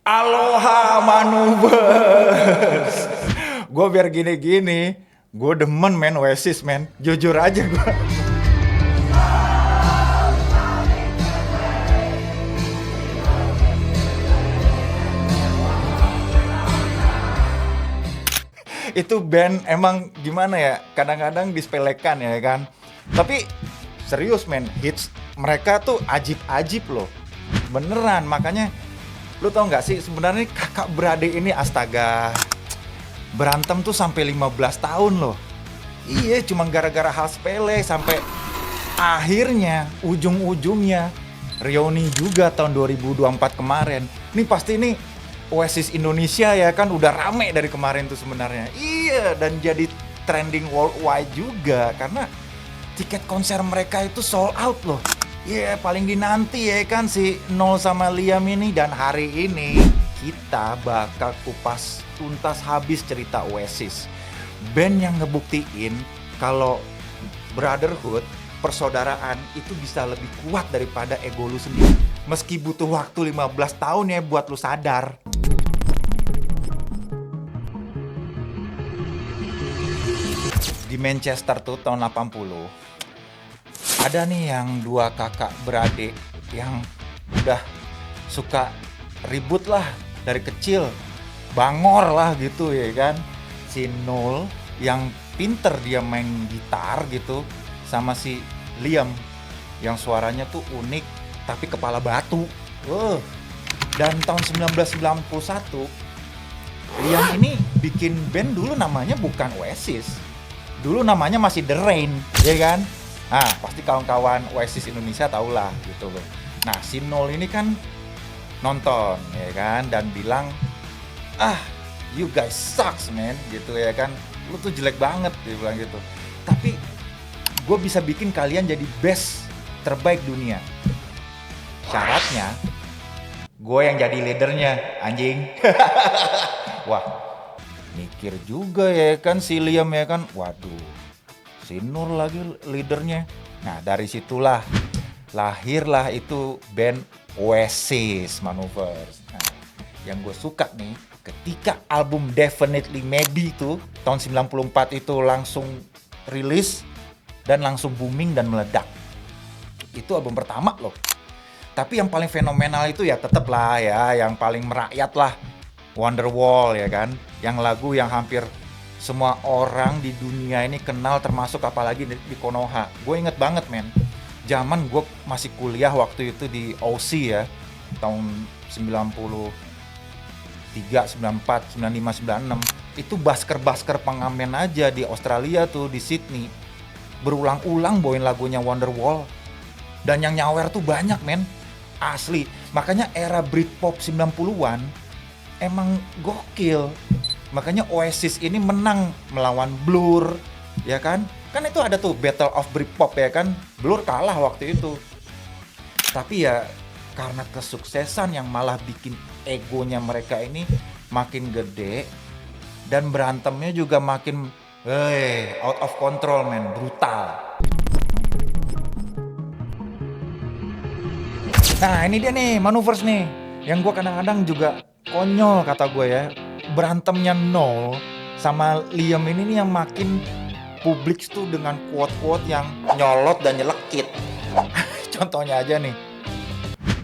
Aloha Manubers. Gue biar gini-gini, gue demen men Oasis men. Jujur aja gue. Itu band emang gimana ya, kadang-kadang disepelekan ya kan. Tapi serius men, hits mereka tuh ajib-ajib loh. Beneran, makanya lu tau gak sih sebenarnya kakak beradik ini astaga berantem tuh sampai 15 tahun loh. Iya, cuma gara-gara hal sepele sampai akhirnya ujung-ujungnya reuni juga tahun 2024 kemarin. Nih pasti nih Oasis Indonesia ya kan udah rame dari kemarin tuh sebenarnya. Iya, dan jadi trending worldwide juga karena tiket konser mereka itu sold out loh. Iya, paling dinanti ya kan si Nol sama Liam ini. Dan hari ini kita bakal kupas tuntas habis cerita Oasis. Band yang ngebuktiin kalau brotherhood, persaudaraan itu bisa lebih kuat daripada ego lu sendiri. Meski butuh waktu 15 tahun ya buat lu sadar. Di Manchester tuh tahun 80 ada nih yang dua kakak beradik yang udah suka ribut lah dari kecil, bangor lah gitu ya kan. Si Noel yang pinter dia main gitar gitu, sama si Liam yang suaranya tuh unik tapi kepala batu. Dan tahun 1991 Liam ini bikin band dulu namanya bukan Oasis. Dulu namanya masih The Rain, ya kan? Nah, pasti kawan-kawan Oasis Indonesia tahulah gitu loh. Nah, si Noel ini kan nonton, ya kan? Dan bilang, you guys sucks, man, gitu ya kan? Lu tuh jelek banget, dia bilang gitu. Tapi, gue bisa bikin kalian jadi best terbaik dunia. Syaratnya, gue yang jadi leadernya, anjing. Wah, mikir juga ya kan si Liam ya kan. Waduh, si Nur lagi leadernya. Nah, dari situlah lahirlah itu band Oasis Maneuvers. Nah, yang gue suka nih, ketika album Definitely Maybe itu tahun 94 itu langsung rilis dan langsung booming dan meledak. Itu album pertama loh. Tapi yang paling fenomenal itu ya tetep lah ya, yang paling merakyat lah, Wonderwall ya kan. Yang lagu yang hampir semua orang di dunia ini kenal, termasuk apalagi di Konoha. Gue inget banget men, zaman gue masih kuliah waktu itu di OC ya, tahun 93, 94, 95, 96. Itu basker-basker pengamen aja di Australia tuh, di Sydney, berulang-ulang bawain lagunya Wonderwall. Dan yang nyawer tuh banyak men, asli. Makanya era Britpop 90-an emang gokil. Makanya Oasis ini menang melawan Blur, ya kan? Kan itu ada tuh Battle of Britpop ya kan? Blur kalah waktu itu. Tapi ya karena kesuksesan yang malah bikin egonya mereka ini makin gede dan berantemnya juga makin out of control men, brutal. Nah ini dia nih Maneuvers nih, yang gue kadang-kadang juga konyol kata gue ya. Berantemnya Noel sama Liam ini nih yang makin publik tuh dengan quote-quote yang nyolot dan nyelekit. Contohnya aja nih,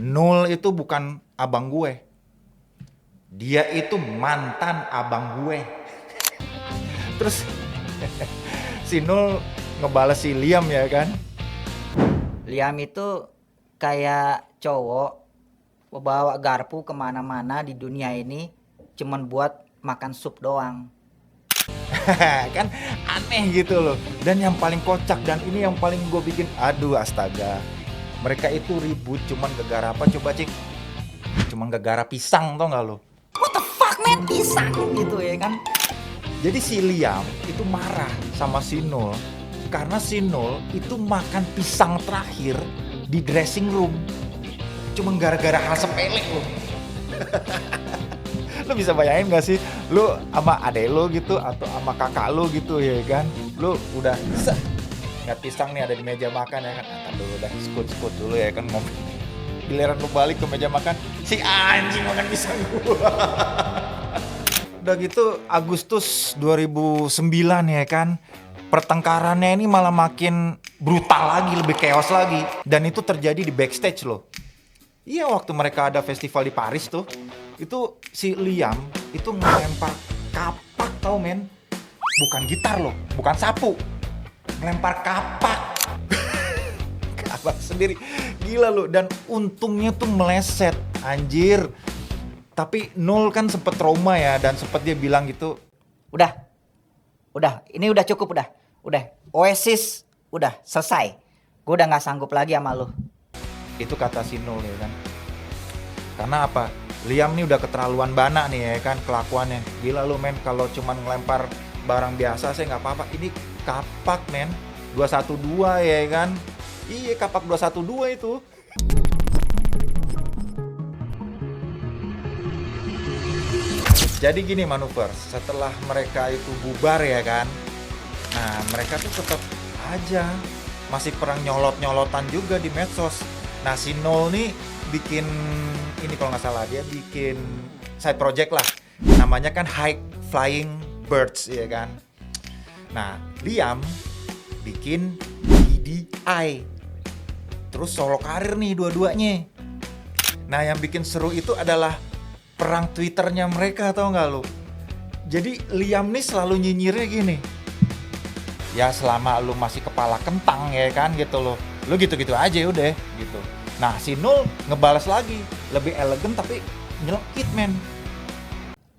Noel itu bukan abang gue, dia itu mantan abang gue. Terus si Noel ngebales si Liam ya kan, Liam itu kayak cowok bawa garpu kemana-mana di dunia ini cuman buat makan sup doang. kan aneh gitu loh. Dan yang paling kocak dan ini yang paling gue bikin aduh astaga, mereka itu ribut cuman gegara apa coba cik? Cuman gegara pisang, tau gak lo? What the fuck man, pisang gitu ya kan. Jadi si Liam itu marah sama si Noel karena si Noel itu makan pisang terakhir di dressing room cuman gara-gara hal sepele loh. Lu bisa bayangin gak sih, lu sama adek lu gitu atau sama kakak lu gitu ya kan, lu udah lihat pisang nih ada di meja makan ya kan, antar dulu dah skut dulu ya kan, ngomong Giliran lu balik ke meja makan, si anjing makan pisang gua. Udah gitu Agustus 2009 ya kan, pertengkarannya ini malah makin brutal lagi, lebih chaos lagi. Dan itu terjadi di backstage loh. Iya, waktu mereka ada festival di Paris tuh, itu si Liam itu ngelempar kapak tau men. Bukan gitar loh, bukan sapu. Ngelempar kapak. Kapak sendiri. Gila loh, dan untungnya tuh meleset, anjir. Tapi Nul kan sempet trauma ya, dan sempet dia bilang gitu. Udah, ini udah cukup udah. Oasis udah selesai. Gue udah nggak sanggup lagi sama lu. Itu kata si Nul ya kan. Karena apa? Liam nih udah keterlaluan bana nih ya kan kelakuannya. Gila lu men, kalau cuman ngelempar barang biasa saya nggak apa-apa. Ini kapak men, 212 ya kan. Iya, kapak 212 itu. Jadi gini manuver, setelah mereka itu bubar ya kan. Nah, mereka tuh tetap aja masih perang nyolot-nyolotan juga di medsos. Nah, si Nol nih bikin ini kalau nggak salah, dia bikin side project lah. Namanya kan High Flying Birds ya kan. Nah, Liam bikin DDI. Terus solo karir nih dua-duanya. Nah, yang bikin seru itu adalah perang Twitternya mereka, tau nggak lo? Jadi Liam nih selalu nyinyirnya gini. Ya selama lu masih kepala kentang ya kan gitu loh. Lu gitu-gitu aja udah gitu. Nah si Nul ngebalas lagi. Lebih elegan tapi nyelekit men.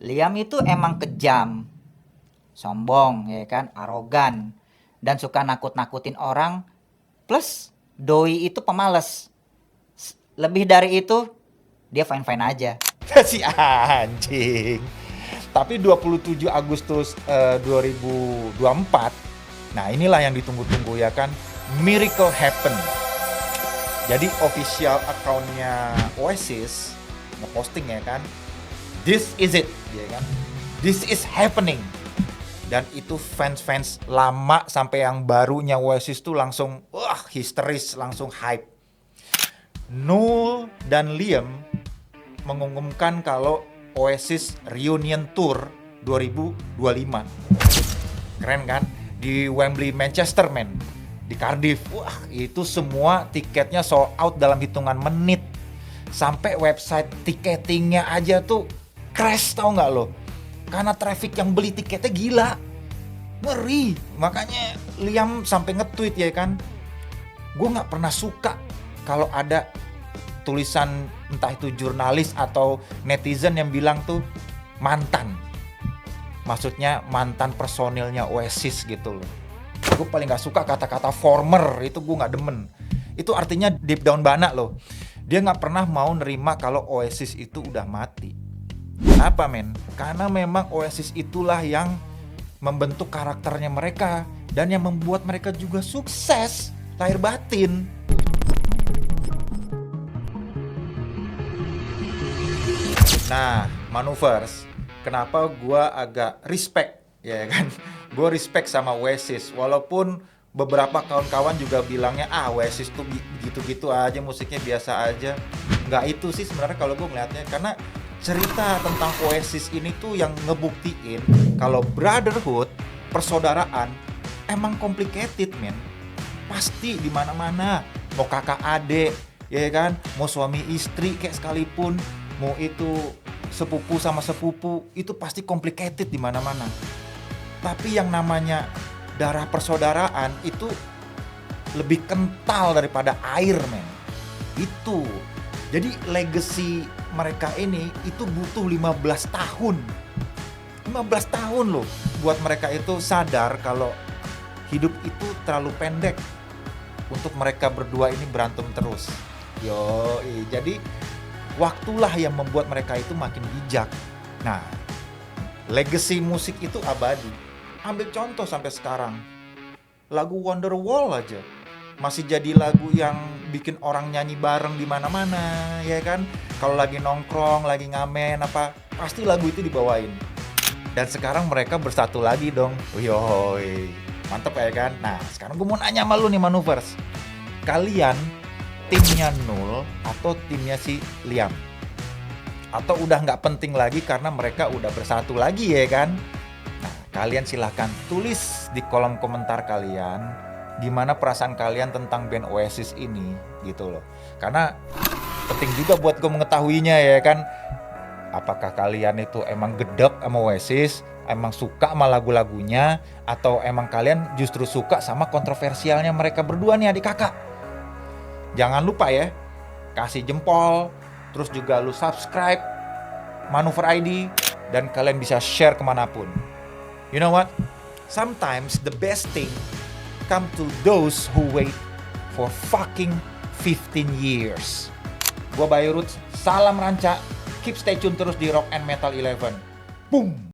Liam itu emang kejam, sombong ya kan, arogan, dan suka nakut-nakutin orang. Plus doi itu pemalas. Lebih dari itu dia fine-fine aja. Si anjing. Tapi 27 Agustus 2024, nah inilah yang ditunggu-tunggu ya kan, Miracle Happen. Jadi official account-nya Oasis ngeposting ya kan, this is it ya kan, this is happening. Dan itu fans-fans lama sampai yang barunya Oasis tuh langsung histeris, langsung hype. Noel dan Liam mengumumkan kalau Oasis Reunion Tour 2025. Keren kan? Di Wembley Manchester men, di Cardiff. Wah, itu semua tiketnya sold out dalam hitungan menit. Sampai website tiketingnya aja tuh crash, tau nggak lo? Karena traffic yang beli tiketnya gila. Ngeri. Makanya Liam sampai nge-tweet ya kan, gue nggak pernah suka kalau ada tulisan entah itu jurnalis atau netizen yang bilang tuh mantan. Maksudnya mantan personilnya Oasis gitu loh. Gue paling gak suka kata-kata former, itu gue gak demen. Itu artinya deep down bana loh. Dia gak pernah mau nerima kalau Oasis itu udah mati. Kenapa men? Karena memang Oasis itulah yang membentuk karakternya mereka. Dan yang membuat mereka juga sukses lahir batin. Nah, maneuvers, kenapa gue agak respect, ya kan? Gue respect sama Oasis, walaupun beberapa kawan-kawan juga bilangnya, Oasis tuh gitu-gitu aja, musiknya biasa aja. Nggak itu sih sebenarnya kalau gue ngeliatnya, karena cerita tentang Oasis ini tuh yang ngebuktiin kalau brotherhood, persaudaraan, emang complicated, men. Pasti di mana-mana, mau kakak adik, ya kan? Mau suami istri kayak sekalipun, mau itu sepupu sama sepupu, itu pasti complicated di mana-mana. Tapi yang namanya darah persaudaraan itu lebih kental daripada air, men. Itu. Jadi legacy mereka ini itu butuh 15 tahun. 15 tahun loh buat mereka itu sadar kalau hidup itu terlalu pendek untuk mereka berdua ini berantem terus. Jadi waktulah yang membuat mereka itu makin bijak. Nah, legacy musik itu abadi. Ambil contoh sampai sekarang, lagu Wonderwall aja masih jadi lagu yang bikin orang nyanyi bareng di mana-mana, ya kan? Kalau lagi nongkrong, lagi ngamen apa, pasti lagu itu dibawain. Dan sekarang mereka bersatu lagi dong. Mantep ya kan? Nah, sekarang gue mau nanya sama lu nih maneuvers. Kalian timnya Nul atau timnya si Liam? Atau udah nggak penting lagi karena mereka udah bersatu lagi ya kan? Nah, kalian silahkan tulis di kolom komentar kalian gimana perasaan kalian tentang band Oasis ini gitu loh. Karena penting juga buat gue mengetahuinya ya kan. Apakah kalian itu emang gedek sama Oasis, emang suka sama lagu-lagunya, atau emang kalian justru suka sama kontroversialnya mereka berdua nih adik kakak? Jangan lupa ya, kasih jempol, terus juga lu subscribe Manuver ID, dan kalian bisa share kemanapun. You know what? Sometimes the best thing come to those who wait for fucking 15 years. Gua Bayu Roots, salam ranca. Keep stay tune terus di Rock and Metal 11. Boom!